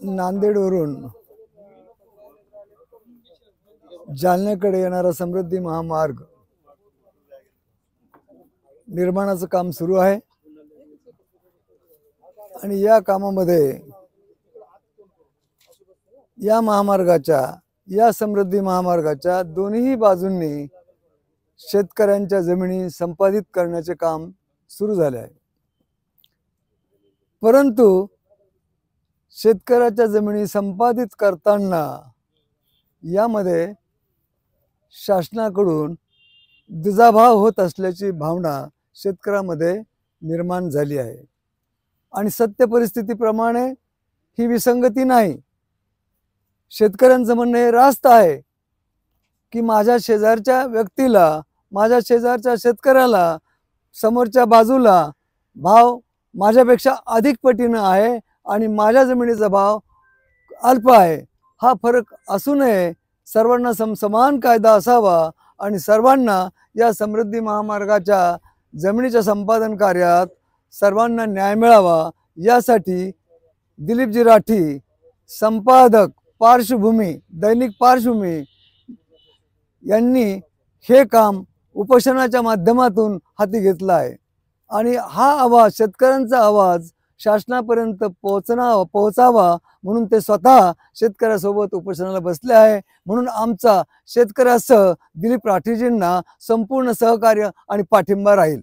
नांदेडवरून जालन्याकडे येणारा समृद्धी महामार्ग निर्माणाचं काम सुरू आहे आणि या कामामध्ये या समृद्धी महामार्गाच्या दोन्ही बाजूंनी शेतकऱ्यांच्या जमिनी संपादित करण्याचे काम सुरू झाले आहे। परंतु शेतकऱ्याच्या जमिनी संपादित करताना यामध्ये शासनाकडून दुजाभाव होत असल्याची भावना शेतकऱ्यामध्ये निर्माण झाली आहे आणि सत्य परिस्थितीप्रमाणे ही विसंगती नाही। शेतकऱ्यांचं म्हणणं हे रास्त आहे की माझ्या शेजारच्या व्यक्तीला, माझ्या शेजारच्या शेतकऱ्याला समोरच्या बाजूला भाव माझ्यापेक्षा अधिक पटीनं आहे आणि माझ्या जमिनीचा भाव अल्प आहे। हा फरक असू नये, सर्वांना समान कायदा असावा आणि सर्वांना या समृद्धी महामार्गाच्या जमिनीच्या संपादन कार्यात सर्वांना न्याय मिळावा यासाठी दिलीपजी राठी, संपादक पार्श्वभूमी, दैनिक पार्श्वभूमी यांनी हे काम उपोषणाच्या माध्यमातून हाती घेतलं आहे आणि हा आवाज, शेतकऱ्यांचा आवाज शासनापर्यंत पोहोचावा म्हणून ते स्वतः शेतकऱ्यासोबत उपोषणाला बसले आहे। म्हणून आमचा शेतकऱ्यासह दिलीप राठीजींना संपूर्ण सहकार्य आणि पाठिंबा राहील।